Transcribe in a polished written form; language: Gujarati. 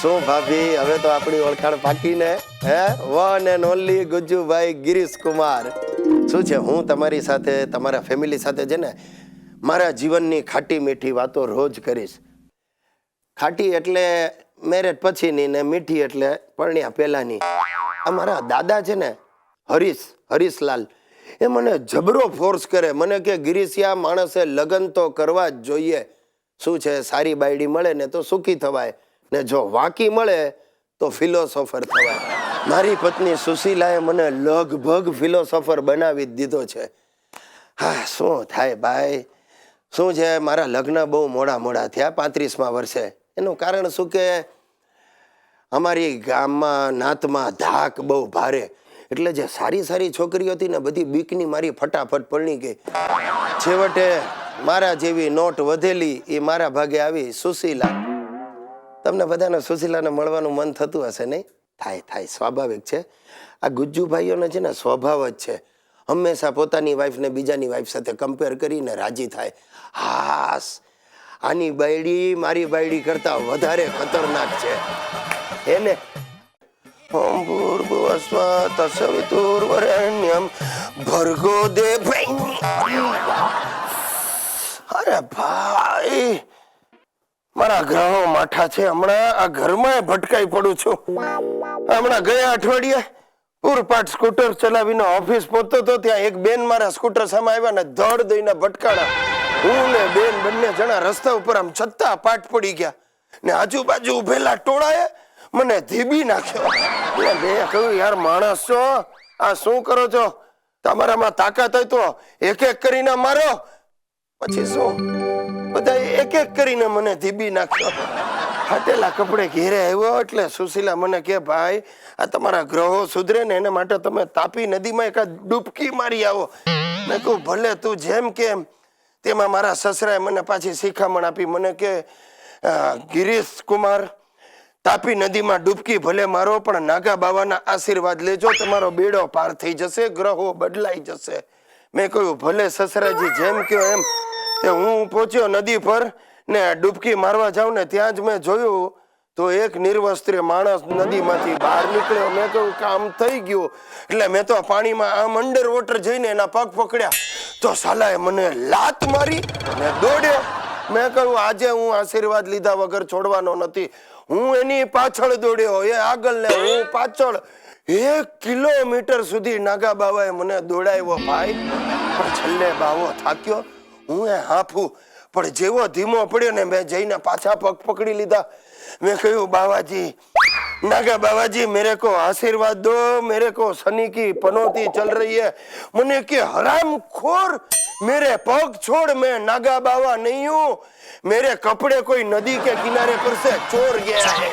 શું ભાભી, હવે તો આપણી ઓળખાણ પાકી ને? હે, one and only Gujjubhai Girish Kumar. શું છે, હું તમારી સાથે, તમારા ફેમિલી સાથે છે ને મારા જીવનની ખાટી મીઠી વાતો રોજ કરીશ. ખાટી એટલે મેરેજ પછીની ને મીઠી એટલે પરણ્યા પહેલાની. અમારા દાદા છે ને હરીશલાલ, એ મને જબરો ફોર્સ કરે. મને કે ગિરીશિયા, માણસે લગ્ન તો કરવા જ જોઈએ. શું છે, સારી બાયડી મળે ને તો સુખી થવાય, ને જો વાંકી મળે તો ફિલોસોફર થવાય. મારી પત્ની સુશીલાએ મને લગભગ ફિલોસોફર બનાવી જ દીધો છે. હા, શું થાય ભાઈ, શું છે, મારા લગ્ન બહુ મોડા થયા, 35મા વર્ષે. એનું કારણ શું કે અમારી ગામમાં નાતમાં ધાક બહુ ભારે, એટલે જે સારી છોકરીઓ હતી ને બધી બીકની મારી ફટાફટ પરણી ગઈ. છેવટે મારા જેવી નોટ વધેલી એ મારા ભાગે આવી સુશીલા. તમને બધાને સુશીલાને મળવાનું મન થતું હશે નહીં? થાય, સ્વાભાવિક છે. આ ગુજ્જુભાઈઓને છે ને સ્વભાવ જ છે, હંમેશા પોતાની વાઈફને બીજાની વાઈફ સાથે કમ્પેર કરીને રાજી થાય. હાસ, આની બાયડી મારી બાયડી કરતા વધારે ખતરનાક છે. એને ભર્ગો દે અરે ભાઈ, મારા ગ્રહો માઠા છે. હમણાં આ ઘરમાં ભટકાઈ પડું છું. હમણાં ગયા અઠવાડિયે પૂરપાટ સ્કૂટર ચલાવીને ઓફિસ પહોંચતો હતો, ત્યાં એક બેન મારા સ્કૂટર સામે આવ્યા ને ધડ દઈને ભટકાણા. હું ને બેન બંને જણા રસ્તા ઉપર આમ છત્તા પાટ પડી ગયા, ને આજુબાજુ ઉભેલા ટોળાએ મને ધીબી નાખ્યો. મેં કહ્યું, યાર માણસ છો, આ શું કરો છો? તમારામાં તાકાત હોય તો એક કરીને મારો. પછી શું, બધા એક કરીને મને ધીબી નાખ્યો. ફાટેલા કપડે ઘેરે આવ્યો એટલે સુશીલા મને કે, ભાઈ આ તમારા ગ્રહો સુધરે ને એને માટે તમે તાપી નદીમાં એક ડૂબકી મારી આવો. મેં કહું, ભલે, તું જેમ કેમ. તેમાં મારા સસરાએ મને પાછી શિખામણ આપી. મને કે, ગિરીશ કુમાર, તાપી નદીમાં ડૂબકી ભલે મારો, પણ નાગા બાવાના આશીર્વાદ લેજો, તમારો બેડો પાર થઈ જશે, ગ્રહો બદલાઈ જશે. મેં કહ્યું, ભલે સસરાજી, જેમ કહો એમ. તે હું પહોંચ્યો નદી પર ને ડૂબકી મારવા જાઉં ને ત્યાં જ મેં જોયું તો એક નિર્વસ્ત્ર માણસ નદીમાંથી બહાર નીકળ્યો. મેં કહ્યું, કામ થઈ ગયું. એટલે મેં તો પાણીમાં આમ અંડર વોટર જઈને એના પગ પકડ્યા તો સાલાએ મને લાત મારી ને દોડ્યો. મેં કહ્યું, આજે હું આશીર્વાદ લીધા વગર છોડવાનો નથી. હું એની પાછળ દોડ્યો, એ આગળ ને હું પાછળ. 1 કિલોમીટર સુધી નાગા બાવાએ મને દોડાવ્યો ભાઈ. પણ છેલ્લે બાવો થાક્યો, હું એ હાંફું. પણ જેવો ધીમો પડ્યો ને મેં જઈને પાછા પગ પકડી લીધા. મેં કહ્યું, બાવાજી, नागा बाबाजी मेरे को आशीर्वाद दो, मेरे को शनि की पनौती चल रही है। मुझे कि हराम खोर, मेरे पग छोड़, मैं नागा बाबा नहीं हूँ। मेरे कपड़े कोई नदी के किनारे पर से चोर गया है।